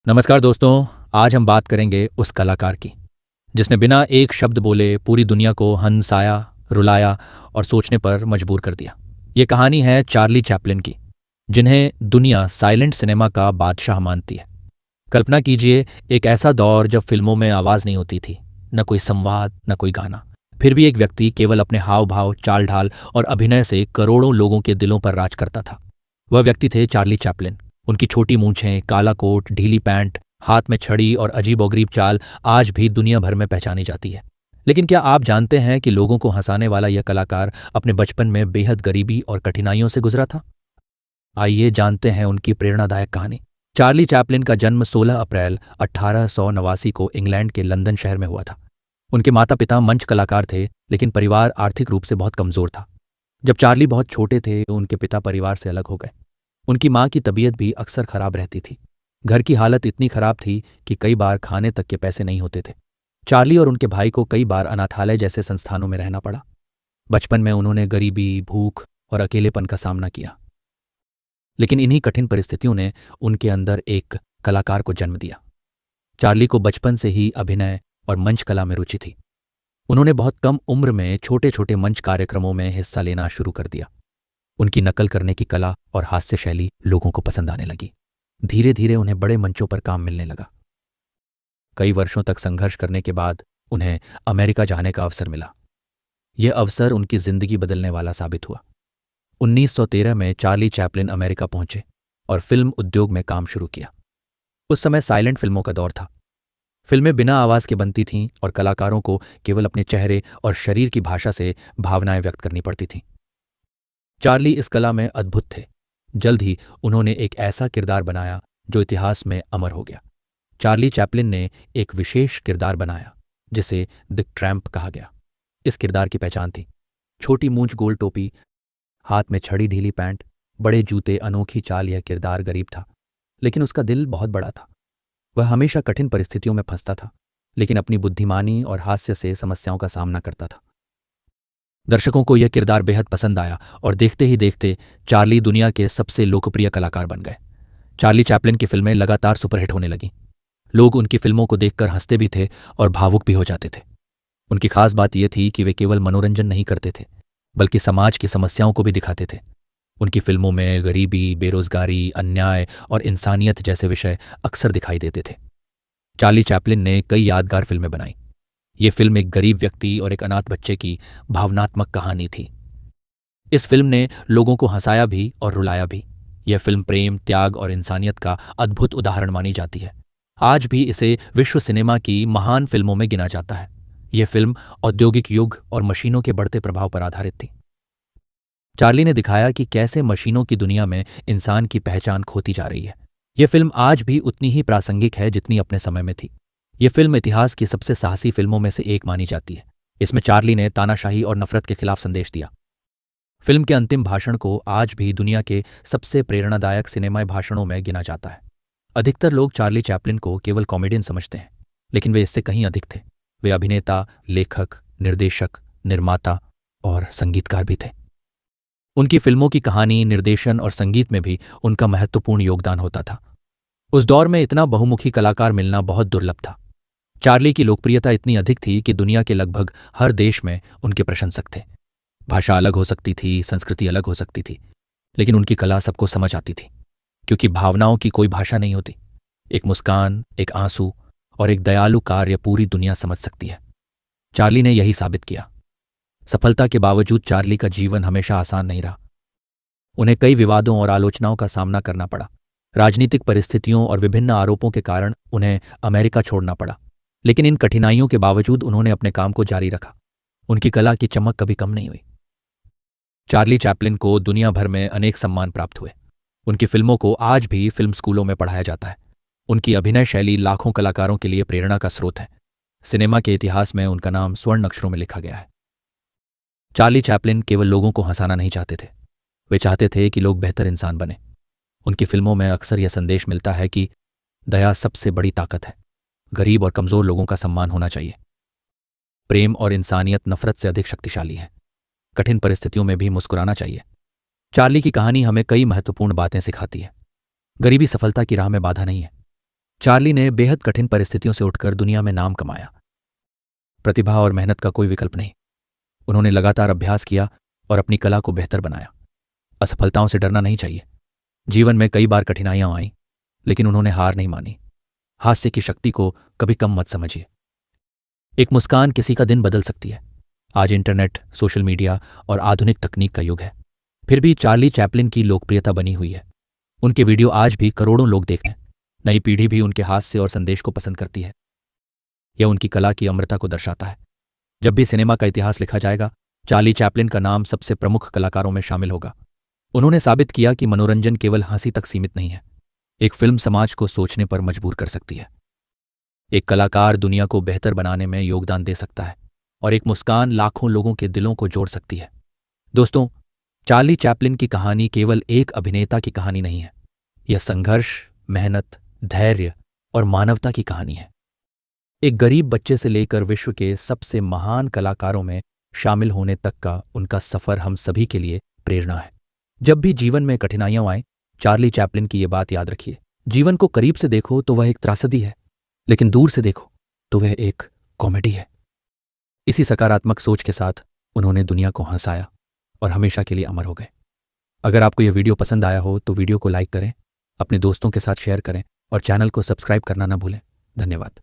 नमस्कार दोस्तों। आज हम बात करेंगे उस कलाकार की जिसने बिना एक शब्द बोले पूरी दुनिया को हंसाया, रुलाया और सोचने पर मजबूर कर दिया। ये कहानी है चार्ली चैपलिन की, जिन्हें दुनिया साइलेंट सिनेमा का बादशाह मानती है। कल्पना कीजिए, एक ऐसा दौर जब फिल्मों में आवाज़ नहीं होती थी, न कोई संवाद, न कोई गाना। फिर भी एक व्यक्ति केवल अपने हाव भाव, चाल ढाल और अभिनय से करोड़ों लोगों के दिलों पर राज करता था। वह व्यक्ति थे चार्ली चैपलिन। उनकी छोटी मूंछें, काला कोट, ढीली पैंट, हाथ में छड़ी और अजीबोगरीब चाल आज भी दुनिया भर में पहचानी जाती है। लेकिन क्या आप जानते हैं कि लोगों को हंसाने वाला यह कलाकार अपने बचपन में बेहद गरीबी और कठिनाइयों से गुजरा था? आइए जानते हैं उनकी प्रेरणादायक कहानी। चार्ली चैपलिन का जन्म 16 अप्रैल 1889 को इंग्लैंड के लंदन शहर में हुआ था। उनके माता पिता मंच कलाकार थे, लेकिन परिवार आर्थिक रूप से बहुत कमजोर था। जब चार्ली बहुत छोटे थे, उनके पिता परिवार से अलग हो गए। उनकी मां की तबीयत भी अक्सर खराब रहती थी। घर की हालत इतनी खराब थी कि कई बार खाने तक के पैसे नहीं होते थे। चार्ली और उनके भाई को कई बार अनाथालय जैसे संस्थानों में रहना पड़ा। बचपन में उन्होंने गरीबी, भूख और अकेलेपन का सामना किया। लेकिन इन्हीं कठिन परिस्थितियों ने उनके अंदर एक कलाकार को जन्म दिया। चार्ली को बचपन से ही अभिनय और मंच कला में रुचि थी। उन्होंने बहुत कम उम्र में छोटे छोटे मंच कार्यक्रमों में हिस्सा लेना शुरू कर दिया। उनकी नकल करने की कला और हास्य शैली लोगों को पसंद आने लगी। धीरे धीरे उन्हें बड़े मंचों पर काम मिलने लगा। कई वर्षों तक संघर्ष करने के बाद उन्हें अमेरिका जाने का अवसर मिला। यह अवसर उनकी जिंदगी बदलने वाला साबित हुआ। 1913 में चार्ली चैपलिन अमेरिका पहुंचे और फिल्म उद्योग में काम शुरू किया। उस समय साइलेंट फिल्मों का दौर था। फिल्में बिना आवाज के बनती थीं और कलाकारों को केवल अपने चेहरे और शरीर की भाषा से भावनाएं व्यक्त करनी पड़ती थीं। चार्ली इस कला में अद्भुत थे। जल्द ही उन्होंने एक ऐसा किरदार बनाया जो इतिहास में अमर हो गया। चार्ली चैपलिन ने एक विशेष किरदार बनाया जिसे द ट्रैम्प कहा गया। इस किरदार की पहचान थी छोटी मूंछ, गोल टोपी, हाथ में छड़ी, ढीली पैंट, बड़े जूते, अनोखी चाल। यह किरदार गरीब था, लेकिन उसका दिल बहुत बड़ा था। वह हमेशा कठिन परिस्थितियों में फंसता था, लेकिन अपनी बुद्धिमानी और हास्य से समस्याओं का सामना करता था। दर्शकों को यह किरदार बेहद पसंद आया और देखते ही देखते चार्ली दुनिया के सबसे लोकप्रिय कलाकार बन गए। चार्ली चैपलिन की फिल्में लगातार सुपरहिट होने लगीं। लोग उनकी फिल्मों को देखकर हंसते भी थे और भावुक भी हो जाते थे। उनकी खास बात यह थी कि वे केवल मनोरंजन नहीं करते थे, बल्कि समाज की समस्याओं को भी दिखाते थे। उनकी फिल्मों में गरीबी, बेरोजगारी, अन्याय और इंसानियत जैसे विषय अक्सर दिखाई देते थे। चार्ली चैपलिन ने कई यादगार फिल्में बनाई। ये फिल्म एक गरीब व्यक्ति और एक अनाथ बच्चे की भावनात्मक कहानी थी। इस फिल्म ने लोगों को हंसाया भी और रुलाया भी। यह फिल्म प्रेम, त्याग और इंसानियत का अद्भुत उदाहरण मानी जाती है। आज भी इसे विश्व सिनेमा की महान फिल्मों में गिना जाता है। यह फिल्म औद्योगिक युग और मशीनों के बढ़ते प्रभाव पर आधारित थी। चार्ली ने दिखाया कि कैसे मशीनों की दुनिया में इंसान की पहचान खोती जा रही है। यह फिल्म आज भी उतनी ही प्रासंगिक है जितनी अपने समय में थी। यह फिल्म इतिहास की सबसे साहसी फिल्मों में से एक मानी जाती है। इसमें चार्ली ने तानाशाही और नफरत के खिलाफ संदेश दिया। फिल्म के अंतिम भाषण को आज भी दुनिया के सबसे प्रेरणादायक सिनेमाई भाषणों में गिना जाता है। अधिकतर लोग चार्ली चैपलिन को केवल कॉमेडियन समझते हैं, लेकिन वे इससे कहीं अधिक थे। वे अभिनेता, लेखक, निर्देशक, निर्माता और संगीतकार भी थे। उनकी फिल्मों की कहानी, निर्देशन और संगीत में भी उनका महत्वपूर्ण योगदान होता था। उस दौर में इतना बहुमुखी कलाकार मिलना बहुत दुर्लभ था। चार्ली की लोकप्रियता इतनी अधिक थी कि दुनिया के लगभग हर देश में उनके प्रशंसक थे। भाषा अलग हो सकती थी, संस्कृति अलग हो सकती थी, लेकिन उनकी कला सबको समझ आती थी, क्योंकि भावनाओं की कोई भाषा नहीं होती। एक मुस्कान, एक आंसू और एक दयालु कार्य पूरी दुनिया समझ सकती है। चार्ली ने यही साबित किया। सफलता के बावजूद चार्ली का जीवन हमेशा आसान नहीं रहा। उन्हें कई विवादों और आलोचनाओं का सामना करना पड़ा। राजनीतिक परिस्थितियों और विभिन्न आरोपों के कारण उन्हें अमेरिका छोड़ना पड़ा, लेकिन इन कठिनाइयों के बावजूद उन्होंने अपने काम को जारी रखा। उनकी कला की चमक कभी कम नहीं हुई। चार्ली चैपलिन को दुनिया भर में अनेक सम्मान प्राप्त हुए। उनकी फिल्मों को आज भी फिल्म स्कूलों में पढ़ाया जाता है। उनकी अभिनय शैली लाखों कलाकारों के लिए प्रेरणा का स्रोत है। सिनेमा के इतिहास में उनका नाम स्वर्ण अक्षरों में लिखा गया है। चार्ली चैपलिन केवल लोगों को हंसाना नहीं चाहते थे, वे चाहते थे कि लोग बेहतर इंसान बने। उनकी फिल्मों में अक्सर यह संदेश मिलता है कि दया सबसे बड़ी ताकत है। गरीब और कमजोर लोगों का सम्मान होना चाहिए। प्रेम और इंसानियत नफरत से अधिक शक्तिशाली है। कठिन परिस्थितियों में भी मुस्कुराना चाहिए। चार्ली की कहानी हमें कई महत्वपूर्ण बातें सिखाती है। गरीबी सफलता की राह में बाधा नहीं है। चार्ली ने बेहद कठिन परिस्थितियों से उठकर दुनिया में नाम कमाया। प्रतिभा और मेहनत का कोई विकल्प नहीं। उन्होंने लगातार अभ्यास किया और अपनी कला को बेहतर बनाया। असफलताओं से डरना नहीं चाहिए। जीवन में कई बार कठिनाइयां आईं, लेकिन उन्होंने हार नहीं मानी। हास्य की शक्ति को कभी कम मत समझिए। एक मुस्कान किसी का दिन बदल सकती है। आज इंटरनेट, सोशल मीडिया और आधुनिक तकनीक का युग है, फिर भी चार्ली चैपलिन की लोकप्रियता बनी हुई है। उनके वीडियो आज भी करोड़ों लोग देखते हैं। नई पीढ़ी भी उनके हास्य और संदेश को पसंद करती है। यह उनकी कला की अमरता को दर्शाता है। जब भी सिनेमा का इतिहास लिखा जाएगा, चार्ली चैपलिन का नाम सबसे प्रमुख कलाकारों में शामिल होगा। उन्होंने साबित किया कि मनोरंजन केवल हंसी तक सीमित नहीं है। एक फिल्म समाज को सोचने पर मजबूर कर सकती है। एक कलाकार दुनिया को बेहतर बनाने में योगदान दे सकता है, और एक मुस्कान लाखों लोगों के दिलों को जोड़ सकती है। दोस्तों, चार्ली चैपलिन की कहानी केवल एक अभिनेता की कहानी नहीं है। यह संघर्ष, मेहनत, धैर्य और मानवता की कहानी है। एक गरीब बच्चे से लेकर विश्व के सबसे महान कलाकारों में शामिल होने तक का उनका सफर हम सभी के लिए प्रेरणा है। जब भी जीवन में कठिनाइयां आएं, चार्ली चैपलिन की ये बात याद रखिए। जीवन को करीब से देखो तो वह एक त्रासदी है, लेकिन दूर से देखो तो वह एक कॉमेडी है। इसी सकारात्मक सोच के साथ उन्होंने दुनिया को हंसाया और हमेशा के लिए अमर हो गए। अगर आपको यह वीडियो पसंद आया हो तो वीडियो को लाइक करें, अपने दोस्तों के साथ शेयर करें और चैनल को सब्सक्राइब करना ना भूलें। धन्यवाद।